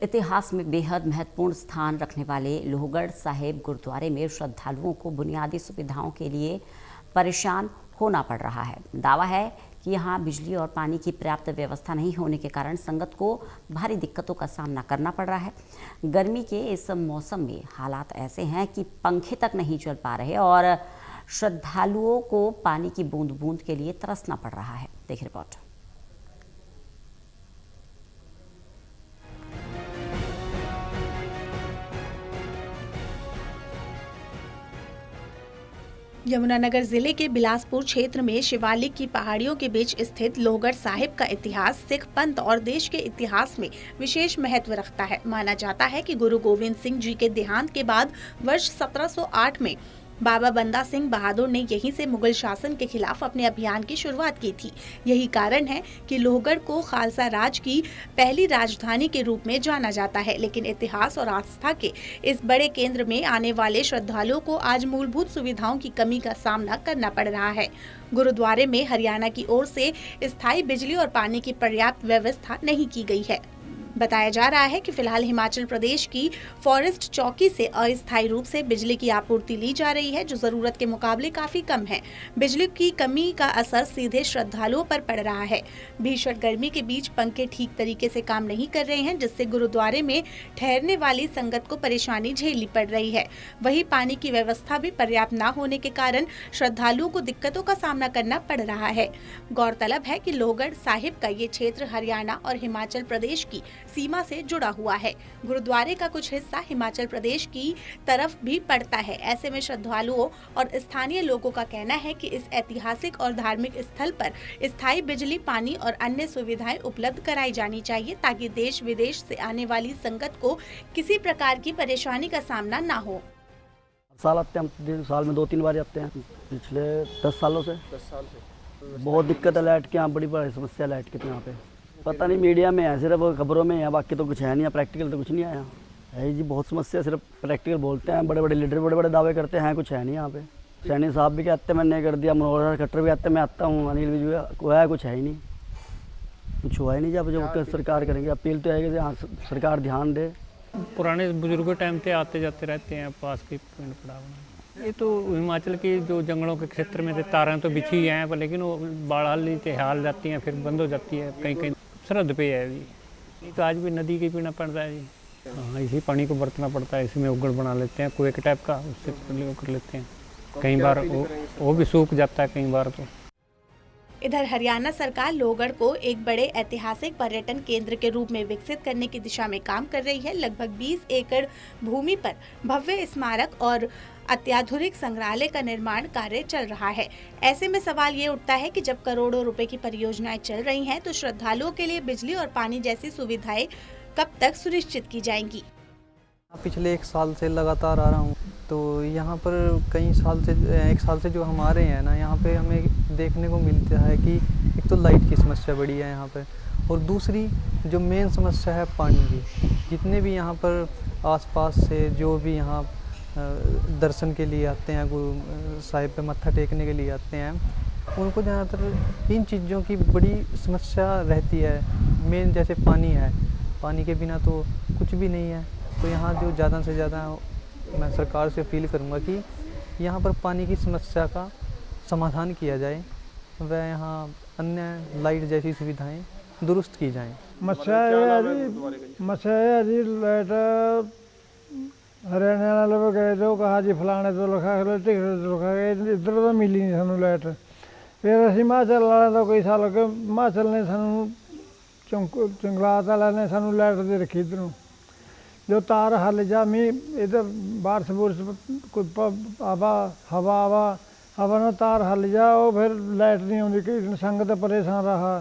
इतिहास में बेहद महत्वपूर्ण स्थान रखने वाले लोहगढ़ साहिब गुरुद्वारे में श्रद्धालुओं को बुनियादी सुविधाओं के लिए परेशान होना पड़ रहा है। दावा है कि यहाँ बिजली और पानी की पर्याप्त व्यवस्था नहीं होने के कारण संगत को भारी दिक्कतों का सामना करना पड़ रहा है। गर्मी के इस मौसम में हालात ऐसे हैं कि पंखे तक नहीं चल पा रहे और श्रद्धालुओं को पानी की बूंद बूंद के लिए तरसना पड़ रहा है। देखिए रिपोर्ट। यमुनानगर जिले के बिलासपुर क्षेत्र में शिवालिक की पहाड़ियों के बीच स्थित लोहगढ़ साहिब का इतिहास सिख पंथ और देश के इतिहास में विशेष महत्व रखता है। माना जाता है कि गुरु गोविंद सिंह जी के देहांत के बाद वर्ष 1708 में बाबा बंदा सिंह बहादुर ने यहीं से मुगल शासन के खिलाफ अपने अभियान की शुरुआत की थी। यही कारण है कि लोहगढ़ को खालसा राज की पहली राजधानी के रूप में जाना जाता है। लेकिन इतिहास और आस्था के इस बड़े केंद्र में आने वाले श्रद्धालुओं को आज मूलभूत सुविधाओं की कमी का सामना करना पड़ रहा है। गुरुद्वारे में हरियाणा की ओर से स्थायी बिजली और पानी की पर्याप्त व्यवस्था नहीं की गई है। बताया जा रहा है कि फिलहाल हिमाचल प्रदेश की फॉरेस्ट चौकी से अस्थायी रूप से बिजली की आपूर्ति ली जा रही है, जो जरूरत के मुकाबले काफी कम है। बिजली की कमी का असर सीधे श्रद्धालुओं पर पड़ रहा है। भीषण गर्मी के बीच पंखे ठीक तरीके से काम नहीं कर रहे हैं, जिससे गुरुद्वारे में ठहरने वाली संगत को परेशानी झेलनी पड़ रही है। वहीं पानी की व्यवस्था भी पर्याप्त न होने के कारण श्रद्धालुओं को दिक्कतों का सामना करना पड़ रहा है। गौरतलब है कि लोहगढ़ साहिब का ये क्षेत्र हरियाणा और हिमाचल प्रदेश की सीमा से जुड़ा हुआ है। गुरुद्वारे का कुछ हिस्सा हिमाचल प्रदेश की तरफ भी पड़ता है। ऐसे में श्रद्धालुओं और स्थानीय लोगों का कहना है कि इस ऐतिहासिक और धार्मिक स्थल पर स्थायी बिजली, पानी और अन्य सुविधाएं उपलब्ध कराई जानी चाहिए, ताकि देश विदेश से आने वाली संगत को किसी प्रकार की परेशानी का सामना न हो। साल आते हैं, साल में 2-3 बार आते हैं। पिछले 10 सालों से बहुत दिक्कत है लाइट की। यहाँ बड़ी बड़ी समस्या लाइट की। यहाँ पे पता नहीं, मीडिया में है, सिर्फ खबरों में है, बाकी तो कुछ है नहीं। प्रैक्टिकल तो कुछ नहीं आया है जी। बहुत समस्या, सिर्फ प्रैक्टिकल बोलते हैं। बड़े बड़े लीडर बड़े बड़े दावे करते हैं, कुछ है नहीं यहाँ पे। सैनी साहब भी कहते हैं मैंने कर दिया, मनोहर खट्टर भी आते हैं, मैं आता हूँ, अनिल विजय को है, कुछ है ही नहीं, कुछ हुआ ही नहीं। जब जो सरकार करेंगे, अपील तो है कि हाँ सरकार ध्यान दे। पुराने बुजुर्गों टाइम से आते जाते रहते हैं पास की पिंड पड़ाव। ये तो हिमाचल की जो जंगलों के क्षेत्र में तारें तो बिछी हैं, पर लेकिन वो बाढ़ से हाल जाती हैं, फिर बंद हो जाती है। कहीं कहीं सरहद पे है जी। तो आज भी नदी के पीना पड़ता है जी। हाँ, इसी पानी को बरतना पड़ता है। इसी में उगड़ बना लेते हैं, कुएं के टाइप का, उससे कर लेते हैं। कई बार वो भी सूख जाता है, कई बार तो। इधर हरियाणा सरकार लोहगढ़ को एक बड़े ऐतिहासिक पर्यटन केंद्र के रूप में विकसित करने की दिशा में काम कर रही है। लगभग 20 एकड़ भूमि पर भव्य स्मारक और अत्याधुनिक संग्रहालय का निर्माण कार्य चल रहा है। ऐसे में सवाल ये उठता है कि जब करोड़ों रुपए की परियोजनाएं चल रही हैं, तो श्रद्धालुओं के लिए बिजली और पानी जैसी सुविधाएं कब तक सुनिश्चित की जाएंगी। पिछले 1 साल से लगातार आ रहा हूँ, तो यहाँ पर कई साल से 1 साल से जो हम आ रहे हैं ना, यहाँ पे हमें देखने को मिलता है कि एक तो लाइट की समस्या बड़ी है यहाँ पे, और दूसरी जो मेन समस्या है पानी की। जितने भी यहाँ पर आसपास से जो भी यहाँ दर्शन के लिए आते हैं, गुरु साहिब पे मत्था टेकने के लिए आते हैं, उनको ज़्यादातर इन चीज़ों की बड़ी समस्या रहती है। मेन जैसे पानी है, पानी के बिना तो कुछ भी नहीं है। तो यहाँ जो ज़्यादा से ज़्यादा मैं सरकार से अपील करूँगा कि यहाँ पर पानी की समस्या का समाधान किया जाए, व यहाँ अन्य लाइट जैसी सुविधाएं दुरुस्त की जाएं। मसला जी लाइट हरियाणा वाले वो गए थे, कहा जी फलाने तो लिखा टिकट तो लिखा गया, इधर तो मिली नहीं सानू लाइट। फिर असीं हिमाचल वाले तो कई साल हो गए, हिमाचल ने सानू जंगलात वाले ने सानू लाइट दे रखी इधरों। जो तार हल जा मी इधर बारिश बुरिश कोई हवा ना तार हल जा, वो फिर लाइट नहीं आती, संगत परेशान रहा।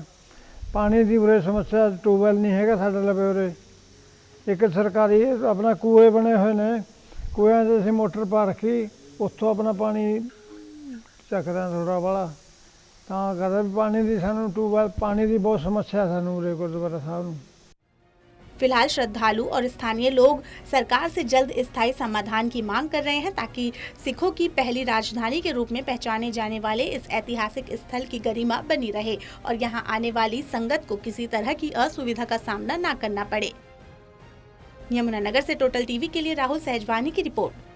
पानी की उरे समस्या, ट्यूबवैल नहीं है साढ़े लगे उरे। एक सरकारी अपना कुएँ बने हुए ने, कुएँ से असीं मोटर पा रखी, उत्थों अपना पानी चकते हैं थोड़ा बड़ा। तां करके पानी की सानू ट्यूबवैल पानी की बहुत समस्या सानू उरे गुरुद्वारा साहब नूं। फिलहाल श्रद्धालु और स्थानीय लोग सरकार से जल्द स्थायी समाधान की मांग कर रहे हैं, ताकि सिखों की पहली राजधानी के रूप में पहचाने जाने वाले इस ऐतिहासिक स्थल की गरिमा बनी रहे और यहां आने वाली संगत को किसी तरह की असुविधा का सामना न करना पड़े। यमुनानगर से टोटल टीवी के लिए राहुल सहजवानी की रिपोर्ट।